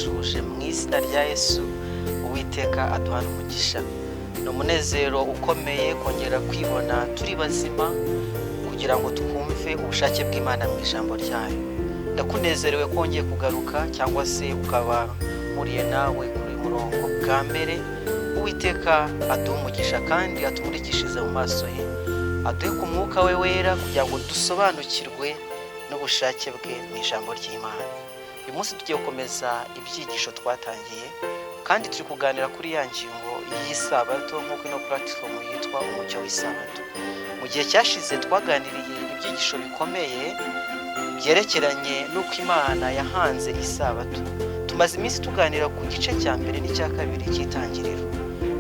turabasuhuje mu izina rya Yesu. Uwiteka aduhana umugisha. Ni umunezero ukomeye kongera kwibona turi bazima kugira ngo twumve ubushake bw'Imana mu ijambo ryayo. Ndakunezerewe kongeye kugaruka cyangwa se ukaba muriye nawe kuri murongo bwa mbere. Uwiteka aduha umugisha kandi atumurikishize mu maso ye, aduhe ku mwuka we wera kugira ngo dusobanukirwe n'ubushake bwe mu ijambo ry'Imana. Uyu munsi tugiye gukomeza ibyigisho twatangiye kandi turi kuganira kuri ya ngingo y'Isabato nk'uko ino platform yitwa umucyo w'Isabato. Mu gihe cyashize twaganiriye ibyigisho bikomeye byerekeranye n'uko Imana yahanze Isabato. Tumaze iminsi tuganira ku gice cya mbere n'icya kabiri cy'itangiriro.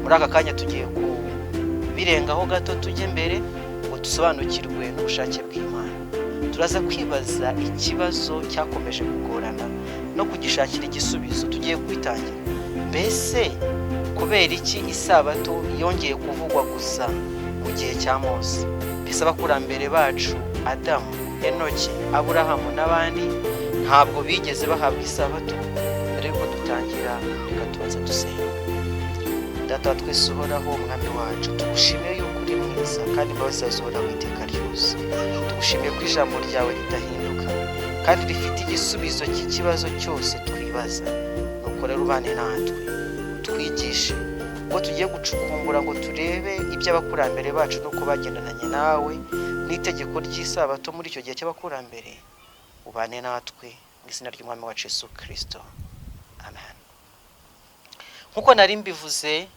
Muri aka kanya tugiye kubirengaho gato tujye mbere ngo dusobanukirwe n'ubushake bw'Imana. Turaza kwibaza ikibazo cyakomeje kugorana no kugishakira igisubizo. Tugiye kwitangira, mbese kubera iki Isabato yongeye kuvugwa gusa mu gihe cya Mose? Mbese abakurambere bacu Adamu, Enoki, Aburahamu n'abandi ntabwo bigeze bahabwa Isabato? Mbere yuko dutangira, reka tubanze dusenga. Data wa twese uhoraho, Mwami wacu, tugushimiye yuko uri mwiza kandi imbabazi zawe zihoraho iteka ryose. Tugushimiye ko ijambo ryawe ridahinduka kandi rifite igisubizo cy'ikibazo cyose twibaza. Nuko rero ubane natwe, twigishe ubwo tugiye gucukumbura ngo turebe iby'abakurambere bacu n'uko bagendananye nawe n'itegeko ry'Isabato muri icyo gihe cy'abakurambere. Ubane natwe mu izina ry'Umwami wacu Yesu Kristo, amen. Nk'uko nari mbivuze,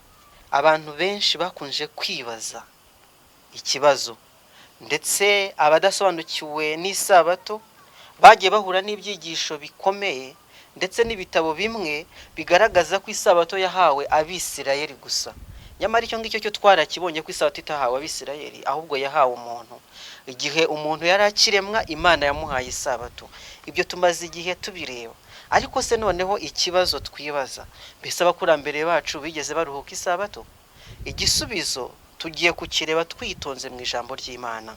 abantu benshi bakunje kwibaza ikibazo, ndetse abadasobanukiwe n'Isabato bagiye bahura n'ibyigisho bikomeye ndetse n'ibitabo bimwe bigaragaza ko Isabato yahawe Abisirayeli gusa. Nyamara icyo ngicyo cyo twarakibonye ko Isabato itahawe Abisirayeli, ahubwo yahawe umuntu. Igihe umuntu yari akiremwa, Imana yamuhaye Isabato. Ibyo tumaze igihe tubireba. Ariko se noneho ikibazo twibaza, mbese abakurambere bacu bigeze baruhuka Isabato? Igisubizo tugiye kukireba twitonze mu ijambo ry'Imana.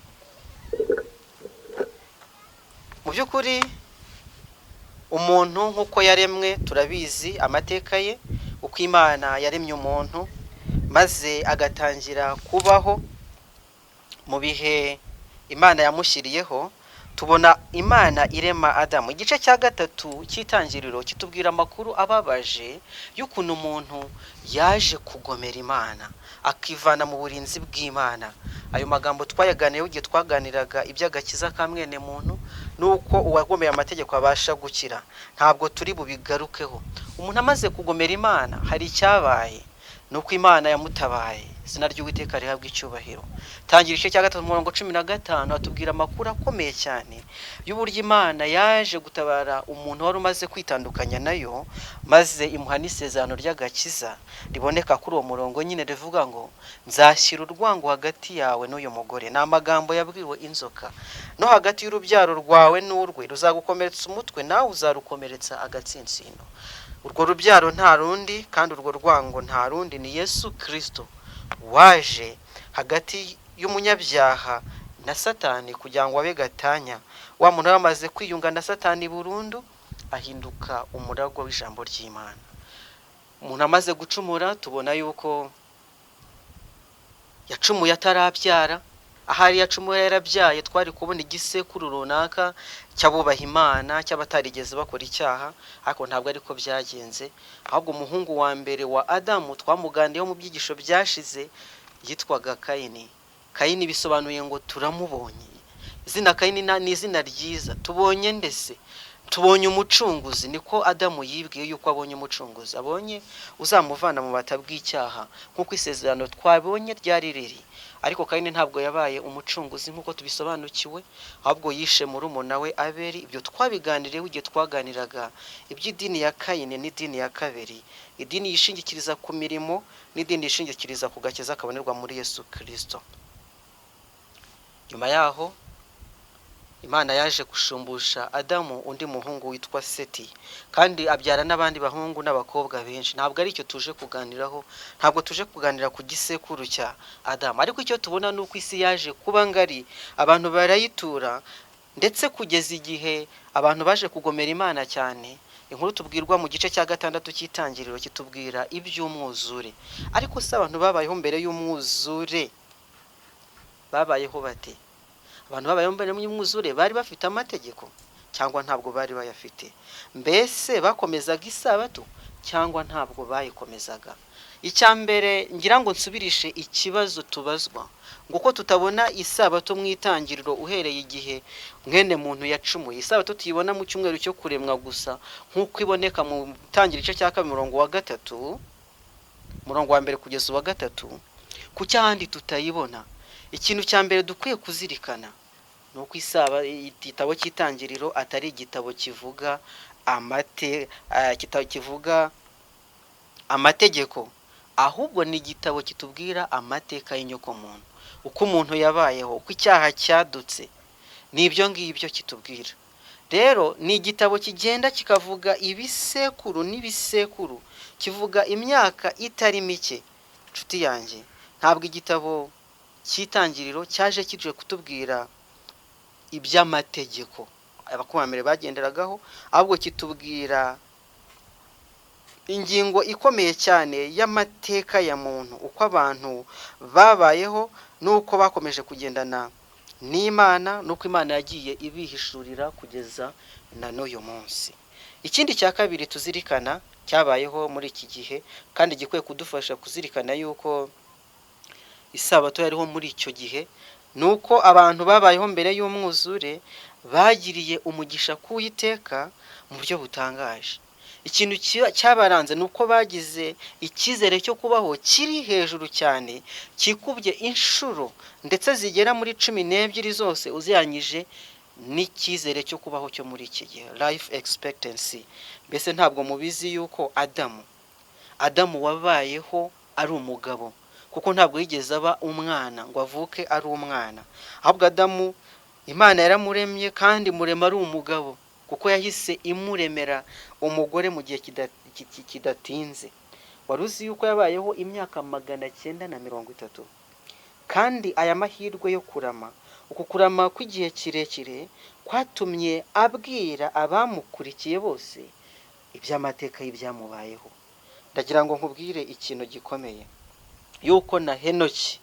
Mu by'ukuri umuntu nk'uko yaremwe turabizi amateka ye, uko Imana yaremye umuntu maze agatangira kubaho mu bihe Imana yamushyiriyeho. Tubona Imana irema Adamu. Igice cya gatatu cy'itangiriro kitubwira amakuru ababaje y'ukuntu umuntu yaje kugomera Imana akivana mu burinzi bw'Imana. Ayo magambo twayaganiyeho igihe twaganiraga iby'agakiza ka mwene muntu nuko uwagomeye amategeko abasha gukira. Ntabwo turi bubigarukeho. Umuntu amaze kugomera Imana hari icyabaye, nuko Imana yamutabaye. Izina ry'Uwiteka rihabwa icyubahiro. Tangira igice cya gatatu murongo 15 atubwira amakuru akomeye cyane y'uburyo Imana yaje gutabara umuntu wari umaze kwitandukanya nayo, maze imuha n'isezerano ry'agakiza riboneka kuri uwo murongo nyine rivuga ngo nzashyira urwango hagati yawe n'uyu mugore. Ni amagambo yabwiwe inzoka. No hagati y'urubyaro rwawe n'urwe ruzagukomeretsa umutwe, nawe uzarukomeretsa agatsinsino. Urwo rubyaro nta rundi kandi urwo rwango nta rundi ni Yesu Kristo, waje hagati y'umunyabyaha na Satani kugira ngo abe gatanya. Wa muntu yamaze kwiyunga na Satani burundu, ahinduka umuragwa w'ijambo ry'Imana. Umuntu amaze gucumura, tubona yuko yacumuye atarabyara. Ahari yacumuye yarabyaye, twari kubona igisekuru runaka cy'abubaha Imana, cy'abatarigeze bakora icyaha. Ariko ntabwo ariko byagenze, ahubwo umuhungu wa mbere wa Adamu twamugandiyeho mu byigisho byashize yitwaga Kayini. Kayini bisobanuye ngo turamubonye. Izina Kayini ni izina ryiza. Tubonye ndetse tubonye umucunguzi. Niko Adamu yibwiye yuko abonye umucunguzi, abonye uzamuvana mu bata bw'icyaha nk'uko isezerano twabonye ryari riri. Ariko Kayini ntabwo yabaye umucunguzi nk'uko tubisobanukiwe, ahubwo yishe murumuna we Abeli. Ibyo twabiganiriyeho igihe twaganiraga iby'idini ya Kayini n'idini ya kabiri, idini yishingikiriza ku mirimo n'idini yishingikiriza ku gakiza kabonerwa muri Yesu Kristo. Nyuma yaho Imana yaje gushumbusha Adamu undi muhungu witwa Seti, kandi abyara n'abandi bahungu n'abakobwa benshi. Ntabwo ari icyo tuje kuganiraho, ntabwo tuje kuganira ku gisekuru cya Adamu. Ariko icyo tubona nuko isi yaje kuba ngari, abantu barayitura, ndetse kugeza igihe abantu baje kugomera Imana cyane inkuru tubwirwa mu gice cya 6 cy'itangiriro kitubwira iby'umwuzure. Ariko se abantu babayeho mbere y'umwuzure babayeho bate? Abantu babayeho mbere y'umwuzure bari bafite amategeko cyangwa ntabwo bari bayafite? Mbese bakomezaga isabato cyangwa ntabwo bayikomezaga? Icyambere ngira ngo nsubirishe ikibazo tubazwa ngo ko tutabona isabato mu itangiriro uhereye igihe mwene muntu yacumuye. Isabato tuyibona mu cyumweru cyo kuremwa gusa nk'uko iboneka mu tangiriro igice cya 2 murongo wa 3, murongo wa 1 kugeza wa 3. Ku cyandi tutayibona, ikintu cya mbere dukwiye kuzirikana nuko igitabo cy'itangiriro atari igitabo kivuga amategeko, ahubwo ni igitabo kitubwira amateka y'inyoko muntu, uko umuntu yabayeho, uko icyaha cyadutse. Nibyo ngibyo kitubwira. Rero ni igitabo kigenda kikavuga ibisekuru n'ibisekuru, kivuga imyaka itari mike. Nshuti yanjye, ntabwo igitabo cy'itangiriro cyaje kije kutubwira iby'amategeko abakurambere bagenderagaho, ahubwo kitubwira ingingo ikomeye cyane y'amateka ya muntu, uko abantu babayeho nuko bakomeje kugendana n'Imana, nuko Imana yagiye ibihishurira kugeza na n'uyu munsi. Ikindi cya kabiri tuzirikana cyabayeho muri iki gihe kandi gikwiye kudufasha kuzirikana yuko isabato yariho muri icyo gihe, nuko abantu babayeho mbere y'umwuzure bagiriye umugisha k'Uwiteka mu buryo butangaje. Ikintu cyabaranze nuko bagize icyizere cyo kubaho kiri hejuru cyane, kikubye inshuro ndetse zigera muri 12 zose uziyanyije n'icyizere cyo kubaho cyo muri iki gihe, life expectancy. Mbese ntabwo mubizi yuko Adamu wabayeho ari umugabo, kuko ntabwo yigeze aba umwana ngo avuke ari umwana, ahubwo Adamu Imana yaramuremye kandi murema ari umugabo, kuko yahise imuremera umugore mu gihe kidatinze. Waruzi yuko yabayeho imyaka 930? Kandi aya mahirwe yo kurama, uku kurama kw'igihe kirekire kwatumye abwira abamukurikiye bose iby'amateka y'ibyamubayeho. Ndagira ngo nkubwire ikintu gikomeye, yuko na Henoki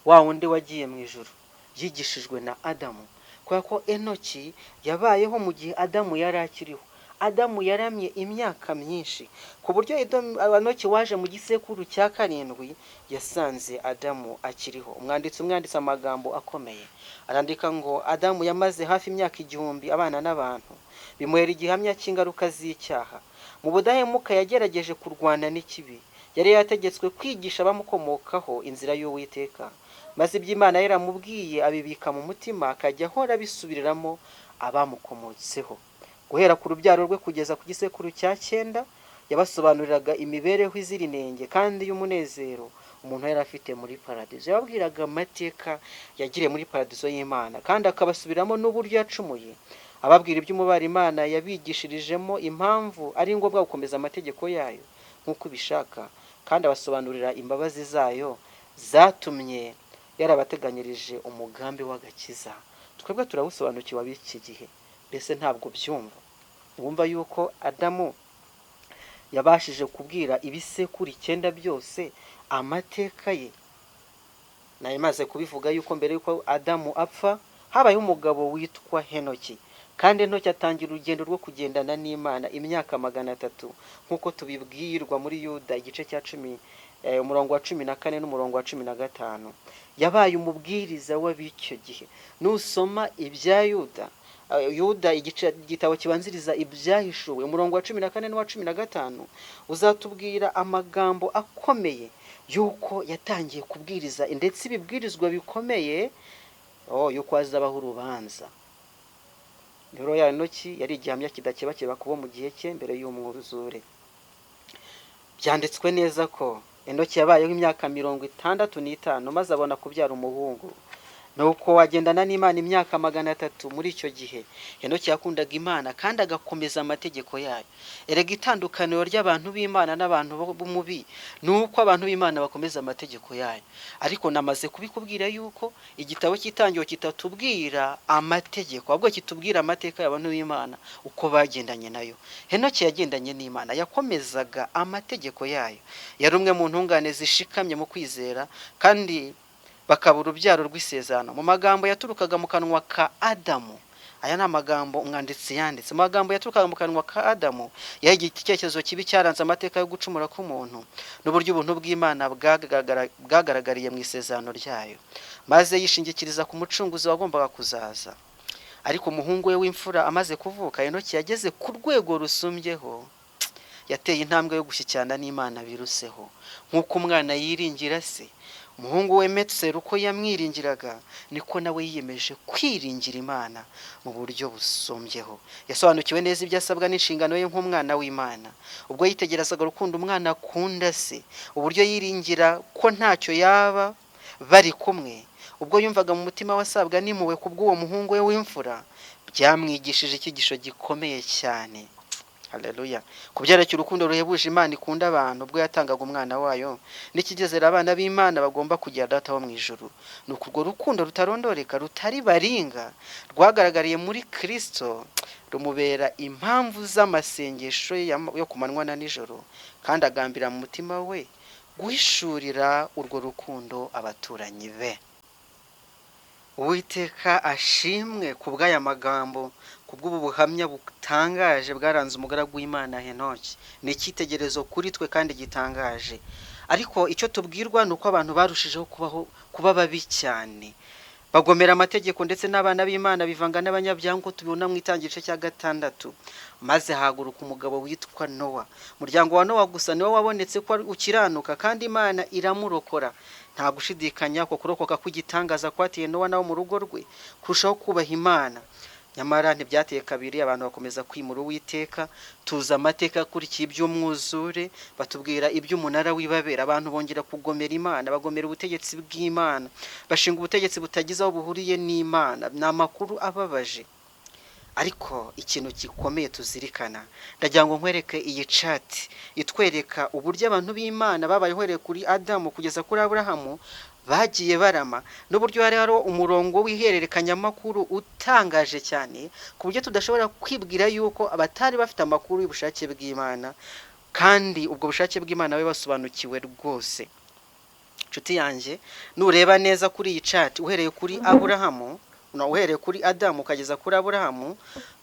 wa wundi wagiye mu ijuru yigishijwe na Adamu, kubera ko Henoki yabayeho mu gihe Adamu yari akiriho. Adamu yaramye imyaka myinshi, ku buryo Henoki waje mu gisekuru cya 7 yasanze Adamu akiriho. Umwanditsi amagambo akomeye arandika ngo Adamu yamaze hafi imyaka 1000 abana n'abantu, bimuhera igihamya cy'ingaruka z'icyaha. Mu budahemuka yagerageje kurwana n'ikibi, yari yategetswe kwigisha abamukomokaho inzira y'Uwiteka, maze iby'Imana yaramubwiye abibika mu mutima, akajya ahora bisubiriramo abamukomotseho. Guhera ku rubyaro rwe kugeza ku gisekuru cya 9 yabasobanuriraga imibereho izira inenge kandi y'umunezero umuntu yari afite muri paradizo. Yababwiraga amateka yagiriye muri paradizo y'Imana, kandi akabasubiramo n'uburyo yacumuye, ababwira iby'umubare Imana yabigishirijemo, impamvu ari ngombwa gukomeza amategeko yayo nk'uko bishaka, kandi abasobanurira imbabazi zayo zatumye yarabateganyirije umugambi w'agakiza. Twebwe turawusobanukiwe ab'iki gihe, mbese ntabwo byumva. Wumva yuko Adamu yabashije kubwira ibisekuru 9 byose amateka ye. Naye maze kubivuga yuko mbere yuko Adamu apfa habayeho umugabo witwa Henoki, kandi Henoki atangira urugendo rwo kugendana n'Imana imyaka 300, nk'uko tubibwirwa muri Yuda igice cya 10 umurongo wa 14 n'umurongo wa 15. Yabaye umubwiriza w'ab'icyo gihe. Nusoma ibya Yuda igitabo kibanziriza ibyahishuwe umurongo wa 14 n'uwa 15, uzatubwira amagambo akomeye yuko yatangiye kubwiriza, ndetse ibibwirizwa bikomeye yuko azabaho urubanza. Rero ya Henoki yari igihamya kidakebakeba kubo mu gihe cye mbere y'umwuzure. Byanditswe neza ko Henoki yabayeho imyaka 65 maze abona kubyara umuhungu. nuko wagendana n'Imana imyaka 300 muri icyo gihe. Henoki yakundaga Imana kandi agakomeza amategeko yayo. Erega itandukaniro ry'abantu b'Imana n'abantu b'umubi nuko abantu b'Imana bakomeza amategeko yayo. Ariko namaze kubikubwira yuko igitabo cy'Itangiriro kitatubwira amategeko, ahubwo kitubwira amateka y'abantu b'Imana uko bagendanye nayo. Henoki yagendanye n'Imana, yakomezaga amategeko yayo. Yari umwe mu ntungane zishikamye mu kwizera kandi bakaba urubyaro rw'isezerano. Mu magambo yaturukaga mu kanwa ka Adamu, aya ni amagambo umwanditsi yanditse, mu magambo yaturukaga mu kanwa ka Adamu yagiye icyerekezo kibi cyaranze amateka yo gucumura k'umuntu n'uburyo ubuntu bw'Imana bwagaragariye mu isezerano ryayo, maze yishingikiriza ku mucunguzi wagombaga kuzaza. Ariko umuhungu we w'imfura amaze kuvuka, Henoki yageze ku rwego rusumbyeho. Yateye intambwe yo gushyikirana n'Imana biruseho, nk'uko umwana yiringira se. Umuhungu we Metusela uko yamwiringiraga niko nawe yiyemeje kwiringira Imana mu buryo busumbyeho. Yasobanukiwe neza ibyo asabwa n'inshingano ye nk'umwana w'Imana. Ubwo yitegerezaga urukundo umwana akunda se, uburyo yiringira ko ntacyo yaba bari kumwe, ubwo yumvaga mu mutima wasabwa n'impuhwe kubw'uwo muhungu we w'imfura, byamwigishije icyigisho gikomeye cyane. Haleluya. Kubyerekeye urukundo ruhebuje Imana ikunda abantu, ubwo yatangaga umwana wayo n'ikigezera abana b'Imana bagomba kugira Data wo mu ijuru. Nuko urwo rukundo rutarondoreka rutari baringa rwagaragariye muri Kristo, rumubera impamvu z'amasengesho yo kumanywa na nijoro, kandi agambira mu mutima we guhishurira urwo rukundo abaturanyi be. Uwiteka ashimwe kubw'aya magambo, kubw'ubu buhamya butangaje bwaranze umugaragu w'Imana Henoki. Ni icyitegererezo kuri twe kandi gitangaje. Ariko icyo tubwirwa nuko abantu barushijeho kuba babi cyane, bagomera amategeko, ndetse n'abana b'Imana bivanga n'abanyabyango. Tubibona mu Itangiriro cya 6. Maze haguruka umugabo witwa Nowa. Umuryango wa Nowa gusa niwo wabonetse ko ukiranuka, kandi Imana iramurokora. Nta gushidikanya ko kurokoka kw'igitangaza kwatiye Nowa nawo mu rugo rwe kurushaho kubaha Imana. Nyamara ntibyateye kabiri abantu bakomeza kwimura Uwiteka. Tuza amateka akurikiye iby'umwuzure, batubwira iby'umunara w'ibabera. Abantu bongera kugomera Imana, bagomera ubutegetsi bw'Imana, bashinga ubutegetsi butagize aho buhuriye n'Imana. Ni amakuru ababaje. Ariko ikintu gikomeye tuzirikana, ndagira ngo nkwereke iyi chat itwereka uburyo abantu b'Imana babaye uhereye kuri Adamu kugeza kuri Aburahamu bagiye barama, n'uburyo hari umurongo w'ihererekanya makuru utangaje cyane, ku buryo tudashobora kwibwira yuko abatari bafite amakuru y'ubushake bw'Imana, kandi ubwo bushake bw'Imana we basobanukiwe rwose. Nshuti yanjye, nureba neza kuri iyi chat uhereye kuri Aburahamu, uhereye kuri Adamu ukageza kuri Aburahamu,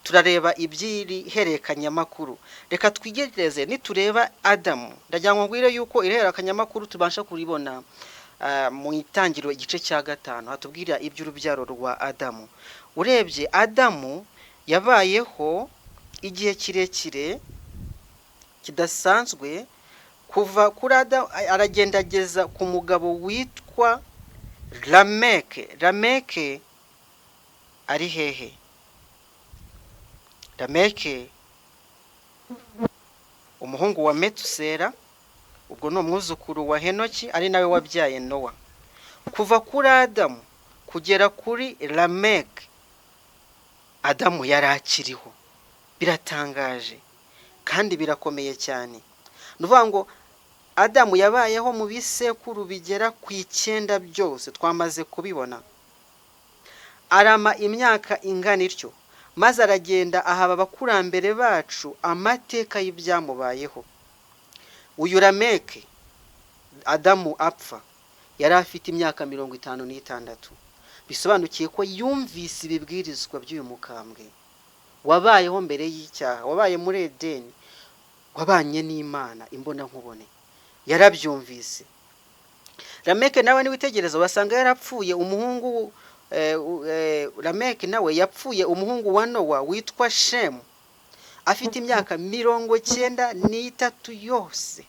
turareba ibyiri hererekanya makuru. Reka twigereze nitureba Adamu. Ndagira ngo ngwire yuko ihererekanya makuru tubasha kuribona mu Itangiriro igice cya 5, hatubwira iby'urubyaro rwa Adamu. Urebye Adamu yabayeho igihe kirekire kidasanzwe, kuva kuri Adamu aragendageza ku mugabo witwa Lameke. Lameke ari hehe? Lameke umuhungu wa Metusela, ubwo ni umwuzukuru wa Henoki, ari nawe wabyaye Nowa. Kuva kuri Adamu kugera kuri Lameke, Adamu yari akiriho. Biratangaje kandi birakomeye cyane. Nuvuga ngo Adamu yabayeho mu bisekuru bigera ku 9 byose twamaze kubibona. Arama imyaka ingana ityo, maze aragenda ahaba abakurambere bacu amateka y'ibyamubayeho. Uyu Lameke Adamu apfa yari afite imyaka 56. Bisobanukiye ko yumvise ibibwirizwa by'uyu mukambwe wabayeho mbere y'icyaha, wabaye muri Edeni, wabanye n'Imana imbona nkubone. Yarabyumvise. Lameke nawe ni witegereza wasanga yarapfuye umuhungu Lameke nawe yapfuye umuhungu wa Nowa witwa Shemu afite imyaka 93 yose.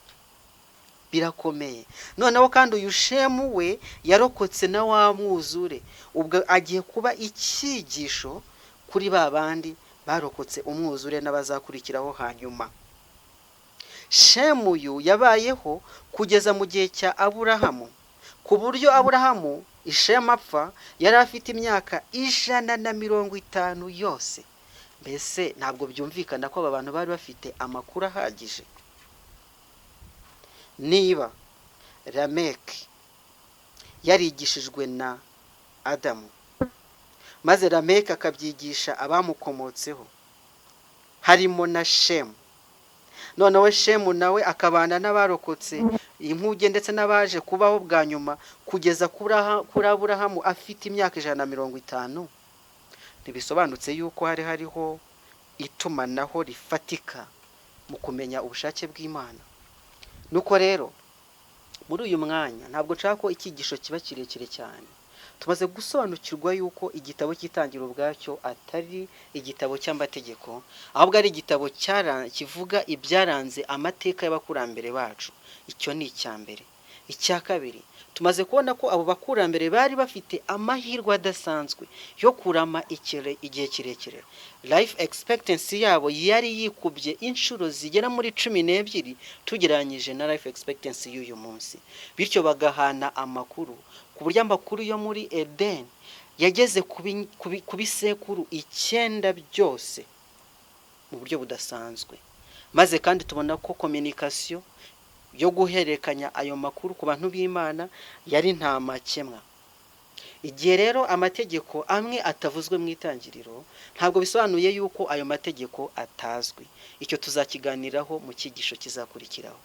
Birakomeye. Noneho kandi uyu Shemu we yarokotse na wa mwuzure, ubwo agiye kuba icyigisho kuri babandi barokotse umwuzure n'abazakurikiraho hanyuma. Shemu uyu yabayeho kugeza mu gihe cya Aburahamu, ku buryo Aburahamu Ishema apfa yari afite imyaka 150 yose. Mbese ntabwo byumvikana ko aba bantu bari bafite amakuru ahagije. Niba Lameki yarigishijwe na Adamu, maze Lameki akabyigisha abamukomotseho harimo na Shemu, noneho Shemu nawe akabana n'abarokotse inkuge ndetse n'abaje kubaho bwa nyuma kugeza kuri Aburahamu afite imyaka 150, ntibisobanutse yuko hariho itumanaho rifatika mu kumenya ubushake bw'Imana. Nuko rero muri uyu mwanya ntabwo nshaka ko icyigisho kiba kirekire cyane. Tumaze gusobanukirwa yuko igitabo cy'Itangiriro ubwacyo atari igitabo cy'amategeko, ahubwo ari igitabo kivuga ibyaranze amateka y'abakurambere bacu. Icyo ni icyambere. Icya kabiri, tumaze kubona ko abo bakurambere bari bafite amahirwe adasanzwe yo kurama igihe kirekire. Life expectancy yabo yari yikubye inshuro zigera muri 12 tugereranyije na life expectancy y'uyu munsi. Bityo bagahana amakuru ku buryo amakuru yo muri Eden yageze ku bisekuru 9 byose mu buryo budasanzwe. Maze kandi tubona ko communication yo guhererekanya ayo makuru ku bantu b'Imana yari nta makemwa. Igihe rero amategeko amwe atavuzwe mu Itangiriro, ntabwo bisobanuye yuko ayo mategeko atazwi. Icyo tuzakiganiraho mu cyigisho kizakurikiraho.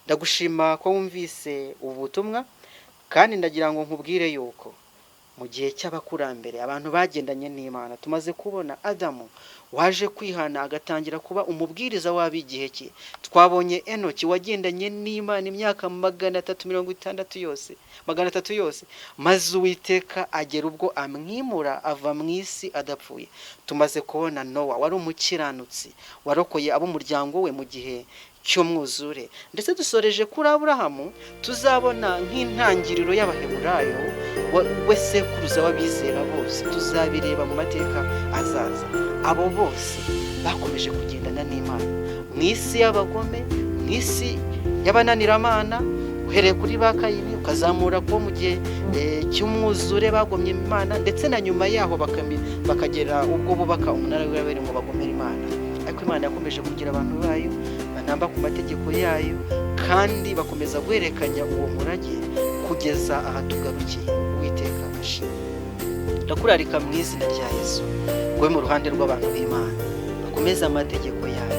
Ndagushima ko wumvise ubutumwa, kandi ndagira ngo nkubwire yuko mu gihe cy'abakurambere abantu bagendanye n'Imana, tumaze kubona Adamu waje kwihana agatangira kuba umubwiriza w'abigihe cye. Twabonye Enoki wagendanye n'Imana imyaka 360 yose, maze Uwiteka agera ubwo amwimura ava mu isi adapfuye. Tumaze kubona Nowa wari umukiranutsi warokoye abo muryango we mu gihe cy'umwuzure. Ndetse dusoreje kuri Aburahamu, tuzabona nk'intangiriro y'Abaheburayo we sekuruza w'abizera bose. Tuzabireba mu mateka azaza. Abo bose bakomeje kugendana n'Imana mu isi y'abagome, mu isi y'abananiramana, uhereye kuri ba Kayini ukazamura ko mu gihe cy'umwuzure bagomye Imana, ndetse na nyuma yaho bakagera ubwo bubaka umunara w'Abera ngo bagomere Imana. Ariko Imana yakomeje kugira abantu bayo banamba ku mategeko yayo, kandi bakomeza guhererekanya uwo murage kugeza aha tugarukiye. Uwiteka ashimwe. Ndakurarika mu izina rya Yesu, we mu ruhande rw'abantu b'Imana bakomeza amategeko yayo,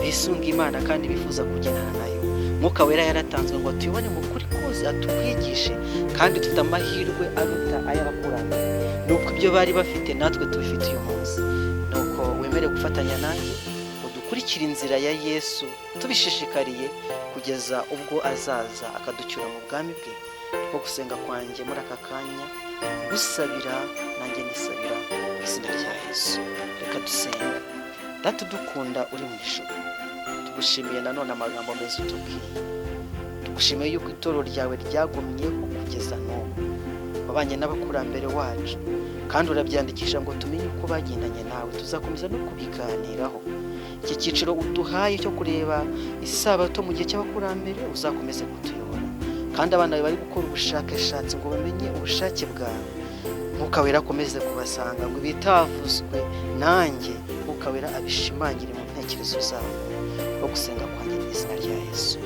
bisunga Imana kandi bifuza kugendana nayo. Mwuka Wera yaratanzwe ngo tuyibone mu kuri kose, atwigishe, kandi dufite amahirwe aruta ay'abakurambere. Nuko ibyo bari bafite natwe tubifite uyu munsi. Nuko wemere gufatanya nanjye udukurikira inzira ya Yesu, tubishishikariye kugeza ubwo azaza akaducyura mu bwami bwe. Ko gusenga kwanjye muri aka kanya gusabira nanjye nisabira mu izina rya Yesu. Reka dusenga. Data dukunda uri mu ijuru, tugushimiye nanone amagambo meza utubwiye. Tugushimiye yuko itorero ryawe ryagumyeho kugeza n'ubu. Wabanye n'abakurambere wacu, kandi urabyandikisha ngo tumenye uko bagendanye nawe. Tuzakomeza no kubiganiraho. Iki cyiciro uduhaye cyo kureba isabato mu gihe cy'abakurambere uzakomeze kutuyobora, kandi abana bari gukora ubushakashatsi ngo bamenye ubushake bwawe. Mwuka Wera akomeze kubasanga ngo bitavuzwe nanjye, Mwuka Wera abishimangire mu ntekerezo zabo. Ko gusenga kwanjye mu izina rya Yesu.